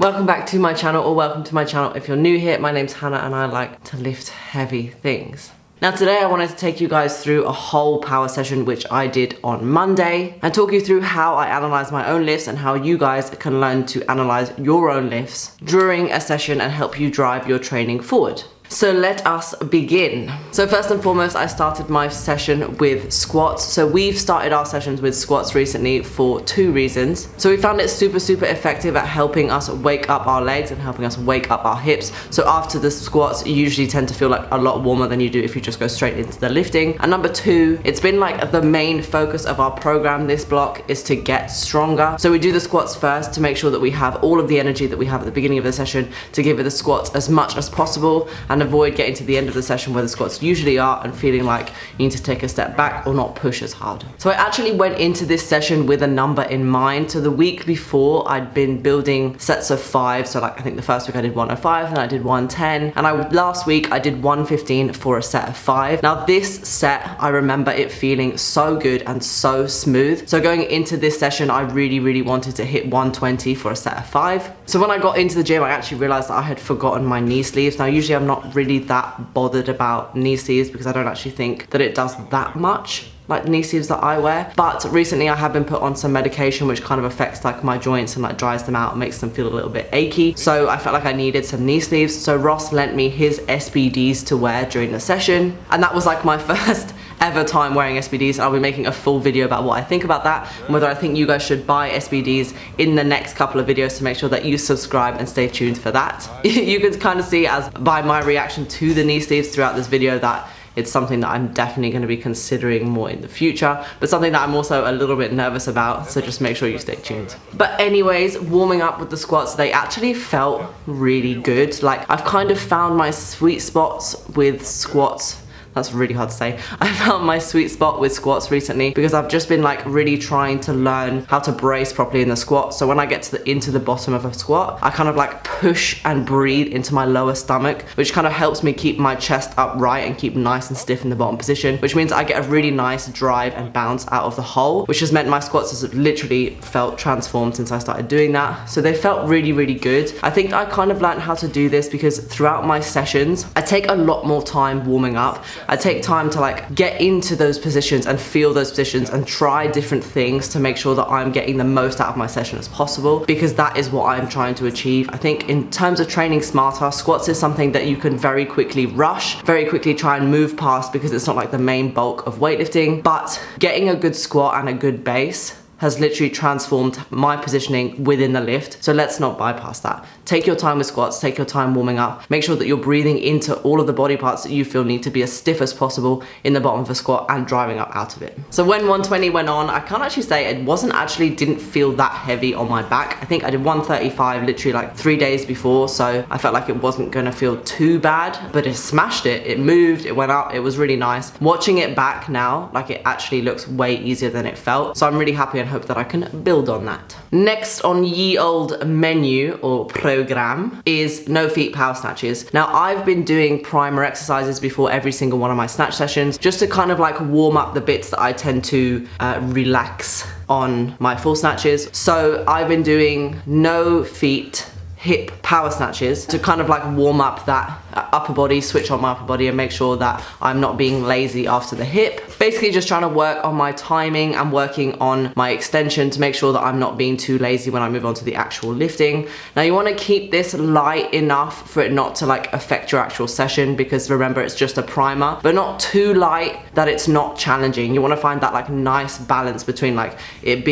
Welcome back to my channel, or welcome to my channel if you're new here. My name's Hannah and I like to lift heavy things. Now today I wanted to take you guys through a whole power session which I did on Monday and talk you through how I analyze my own lifts and how you guys can learn to analyze your own lifts during a session and help you drive your training forward. So let us begin. So first and foremost, I started my session with squats. So we've started our sessions with squats recently for two reasons. So we found it super effective at helping us wake up our legs and helping us wake up our hips. So after the squats, you usually tend to feel like a lot warmer than you do if you just go straight into the lifting. And number two, it's been like the main focus of our program this block is to get stronger. So we do the squats first to make sure that we have all of the energy that we have at the beginning of the session to give it the squats as much as possible and avoid getting to the end of the session where the squats usually are and feeling like you need to take a step back or not push as hard. So I actually went into this session with a number in mind. So the week before I'd been building sets of 5. So like I think the first week I did 105 and I did 110 and last week I did 115 for a set of 5. Now this set, I remember it feeling so good and so smooth. So going into this session, I really wanted to hit 120 for a set of 5. So when I got into the gym, I actually realized that I had forgotten my knee sleeves. Now usually I'm not really that bothered about knee sleeves because I don't actually think that it does that much like the knee sleeves that I wear. But recently I have been put on some medication which kind of affects like my joints and like dries them out and makes them feel a little bit achy. So I felt like I needed some knee sleeves. So Ross lent me his SBDs to wear during the session. And that was like my first ever time wearing SBDs, and I'll be making a full video about what I think about that and whether I think you guys should buy SBDs in the next couple of videos, to make sure that you subscribe and stay tuned for that. You can kind of see as by my reaction to the knee sleeves throughout this video that it's something that I'm definitely going to be considering more in the future, but something that I'm also a little bit nervous about, so just make sure you stay tuned. But anyways, warming up with the squats, they actually felt really good. Like I've kind of found my sweet spots with squats. That's really hard to say. I found my sweet spot with squats recently because I've just been like really trying to learn how to brace properly in the squat. So when I get to into the bottom of a squat, I kind of like push and breathe into my lower stomach, which kind of helps me keep my chest upright and keep nice and stiff in the bottom position, which means I get a really nice drive and bounce out of the hole, which has meant my squats has literally felt transformed since I started doing that. So they felt really good. I think I kind of learned how to do this because throughout my sessions, I take a lot more time warming up. I take time to like get into those positions and feel those positions and try different things to make sure that I'm getting the most out of my session as possible, because that is what I'm trying to achieve. I think in terms of training smarter, squats is something that you can very quickly rush, very quickly try and move past because it's not like the main bulk of weightlifting, but getting a good squat and a good base has literally transformed my positioning within the lift. So let's not bypass that. Take your time with squats, take your time warming up. Make sure that you're breathing into all of the body parts that you feel need to be as stiff as possible in the bottom of a squat and driving up out of it. So when 120 went on, I can't actually say it didn't feel that heavy on my back. I think I did 135 literally like 3 days before, so I felt like it wasn't gonna feel too bad, but it smashed it. It moved, it went up, it was really nice. Watching it back now, like it actually looks way easier than it felt. So I'm really happy and hope that I can build on that. Next on ye old menu or program is no feet power snatches. Now I've been doing primer exercises before every single one of my snatch sessions just to kind of like warm up the bits that I tend to relax on my full snatches. So I've been doing no feet hip power snatches to kind of like warm up that upper body, switch on my upper body and make sure that I'm not being lazy after the hip. Basically just trying to work on my timing and working on my extension to make sure that I'm not being too lazy when I move on to the actual lifting. Now you want to keep this light enough for it not to like affect your actual session, because remember it's just a primer, but not too light that it's not challenging. You want to find that like nice balance between like it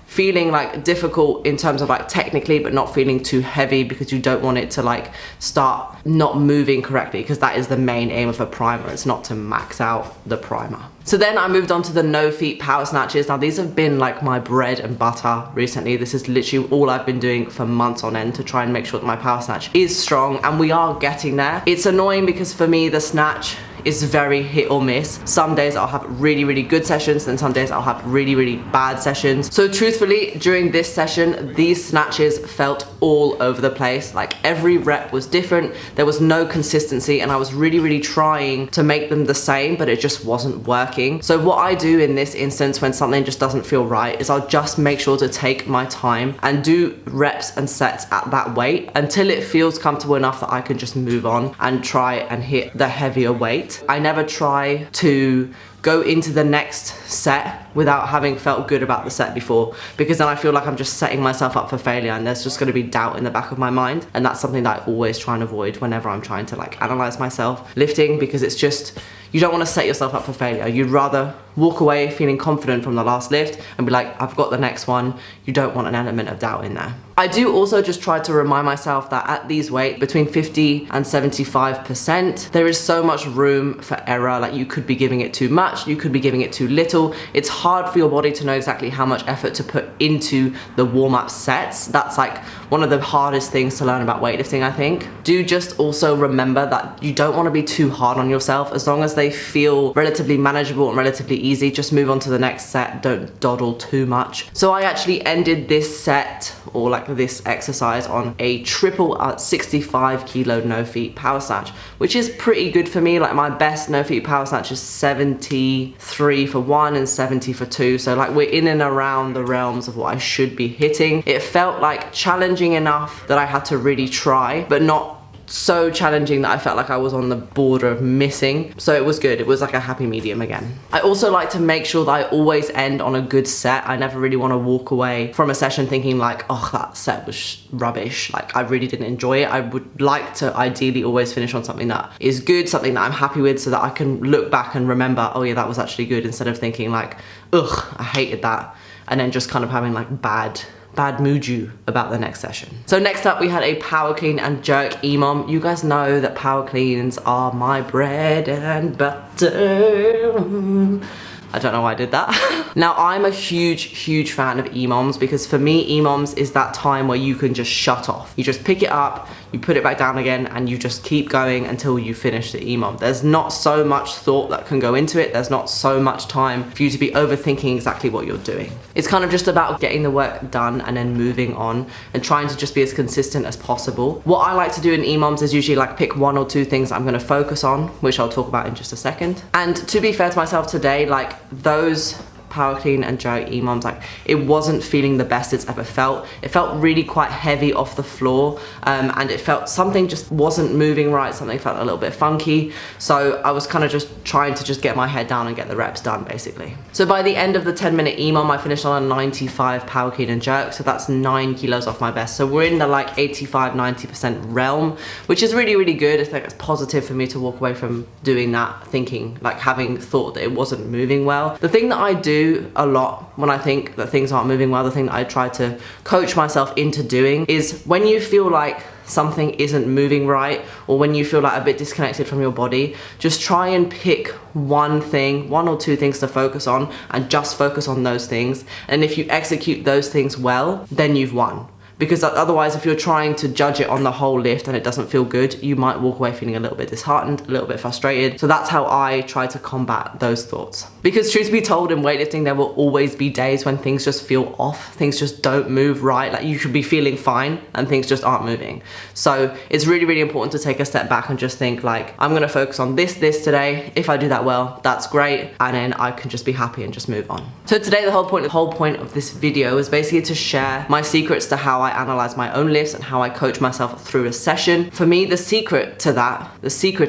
feeling like difficult in terms of like technically, but not feeling too heavy, because you don't want it to like start not moving correctly, because that is the main aim of a primer. It's not to max out the primer. So then I moved on to the no feet power snatches. Now these have been like my bread and butter recently. This is literally all I've been doing for months on end to try and make sure that my power snatch is strong, and we are getting there. It's annoying because for me the snatch is very hit or miss. Some days I'll have really, really good sessions, and some days I'll have really, really bad sessions. So truthfully, during this session, these snatches felt all over the place. Like every rep was different. There was no consistency, and I was really, really trying to make them the same, but it just wasn't working. So what I do in this instance when something just doesn't feel right is I'll just make sure to take my time and do reps and sets at that weight until it feels comfortable enough that I can just move on and try and hit the heavier weight. I never try to go into the next set without having felt good about the set before, because then I feel like I'm just setting myself up for failure, and there's just going to be doubt in the back of my mind. And that's something that I always try and avoid whenever I'm trying to like analyze myself lifting, because it's just, you don't want to set yourself up for failure. You'd rather walk away feeling confident from the last lift and be like, I've got the next one. You don't want an element of doubt in there. I do also just try to remind myself that at these weights, between 50 and 75%, there is so much room for error. Like you could be giving it too much, you could be giving it too little. It's hard for your body to know exactly how much effort to put into the warm-up sets. That's like one of the hardest things to learn about weightlifting, I think. Do just also remember that you don't want to be too hard on yourself. As long as they feel relatively manageable and relatively easy, just move on to the next set. Don't dawdle too much. So I actually ended this set, or like this exercise, on a triple 65 kilo no feet power snatch, which is pretty good for me. Like my best no feet power snatch is 73 for 1 and 70 for 2. So like we're in and around the realms of what I should be hitting. It felt like challenging enough that I had to really try, but not so challenging that I felt like I was on the border of missing. So it was good. It was like a happy medium again. I also like to make sure that I always end on a good set. I never really want to walk away from a session thinking like, oh, that set was rubbish. Like I really didn't enjoy it. I would like to ideally always finish on something that is good, something that I'm happy with, so that I can look back and remember, oh yeah, that was actually good, instead of thinking like, ugh, I hated that, and then just kind of having like bad mood about the next session. So next up we had a power clean and jerk EMOM. You guys know that power cleans are my bread and butter. I don't know why I did that. Now I'm a huge fan of EMOMs, because for me EMOMs is that time where you can just shut off. You just pick it up, you put it back down again, and you just keep going until you finish the EMOM. There's not so much thought that can go into it. There's not so much time for you to be overthinking exactly what you're doing. It's kind of just about getting the work done and then moving on and trying to just be as consistent as possible. What I like to do in EMOMs is usually like pick 1 or 2 things I'm gonna focus on, which I'll talk about in just a second. And to be fair to myself today, like those power clean and jerk EMOMs, like it wasn't feeling the best it's ever felt. It felt really quite heavy off the floor, and it felt something just wasn't moving right. Something felt a little bit funky. So I was kind of just trying to just get my head down and get the reps done basically. So by the end of the 10-minute EMOM, I finished on a 95 power clean and jerk. So that's 9 kilos off my best. So we're in the like 85-90% realm, which is really good. It's like it's positive for me to walk away from doing that thinking, like having thought that it wasn't moving well. The thing that I do a lot when I think that things aren't moving well, the thing that I try to coach myself into doing, is when you feel like something isn't moving right, or when you feel like a bit disconnected from your body, just try and pick 1 thing, 1 or 2 things to focus on, and just focus on those things. And if you execute those things well, then you've won. Because otherwise, if you're trying to judge it on the whole lift and it doesn't feel good, you might walk away feeling a little bit disheartened, a little bit frustrated. So that's how I try to combat those thoughts. Because truth be told, in weightlifting, there will always be days when things just feel off. Things just don't move right. Like you could be feeling fine and things just aren't moving. So it's really important to take a step back and just think like, I'm gonna focus on this today. If I do that well, that's great. And then I can just be happy and just move on. So today, the whole point of this video is basically to share my secrets to how I analyze my own lifts and how I coach myself through a session. For me, the secret to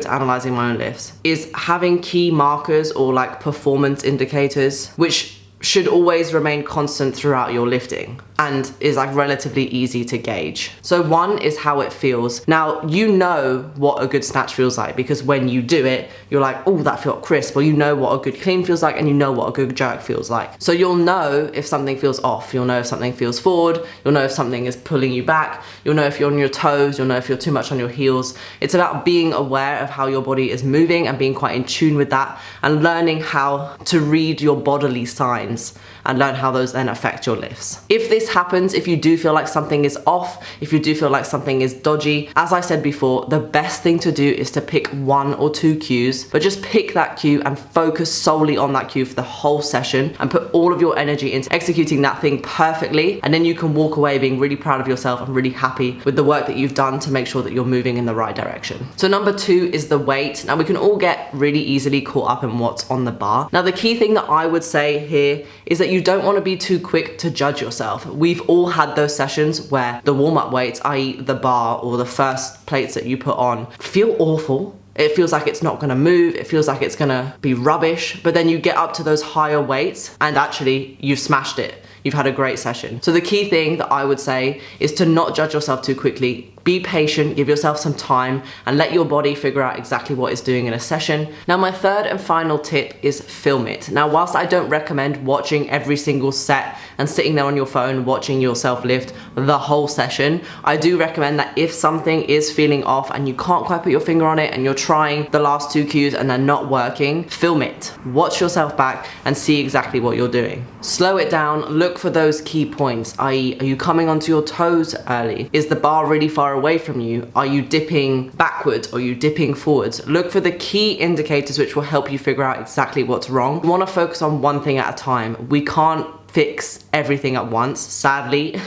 analyzing my own lifts is having key markers or like performance indicators, which should always remain constant throughout your lifting and is like relatively easy to gauge. So 1 is how it feels. Now, you know what a good snatch feels like, because when you do it, you're like, oh, that felt crisp, or you know what a good clean feels like, and you know what a good jerk feels like. So you'll know if something feels off, you'll know if something feels forward, you'll know if something is pulling you back, you'll know if you're on your toes, you'll know if you're too much on your heels. It's about being aware of how your body is moving and being quite in tune with that, and learning how to read your bodily signs and learn how those then affect your lifts. If this happens, if you do feel like something is off, if you do feel like something is dodgy, as I said before, the best thing to do is to pick 1 or 2 cues, but just pick that cue and focus solely on that cue for the whole session and put all of your energy into executing that thing perfectly, and then you can walk away being really proud of yourself and really happy with the work that you've done to make sure that you're moving in the right direction. So number 2 is the weight. Now we can all get really easily caught up in what's on the bar. Now the key thing that I would say here is that you don't want to be too quick to judge yourself. We've all had those sessions where the warm-up weights, i.e. the bar or the first plates that you put on, feel awful. It feels like it's not gonna move, it feels like it's gonna be rubbish, but then you get up to those higher weights and actually you've smashed it. You've had a great session. So the key thing that I would say is to not judge yourself too quickly. Be patient, give yourself some time, and let your body figure out exactly what it's doing in a session. Now my third and final tip is film it. Now whilst I don't recommend watching every single set and sitting there on your phone watching yourself lift the whole session, I do recommend that if something is feeling off and you can't quite put your finger on it and you're trying the last 2 cues and they're not working, film it. Watch yourself back and see exactly what you're doing. Slow it down, look for those key points, i.e. are you coming onto your toes early? Is the bar really far away from you? Are you dipping backwards or are you dipping forwards? Look for the key indicators which will help you figure out exactly what's wrong. You want to focus on one thing at a time. We can't fix everything at once. Sadly,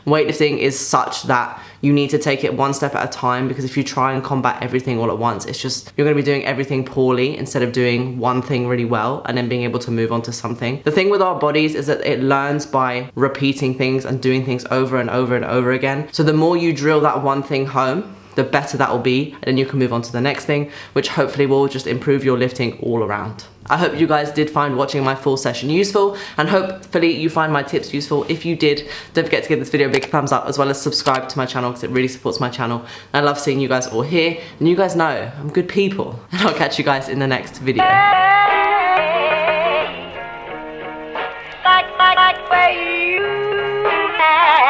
weightlifting is such that you need to take it one step at a time, because if you try and combat everything all at once, it's just, you're gonna be doing everything poorly instead of doing one thing really well and then being able to move on to something. The thing with our bodies is that it learns by repeating things and doing things over and over and over again. So the more you drill that one thing home, the better that will be, and then you can move on to the next thing, which hopefully will just improve your lifting all around. I hope you guys did find watching my full session useful, and hopefully you find my tips useful. If you did, don't forget to give this video a big thumbs up, as well as subscribe to my channel, because it really supports my channel. I love seeing you guys all here, and you guys know I'm good people, and I'll catch you guys in the next video.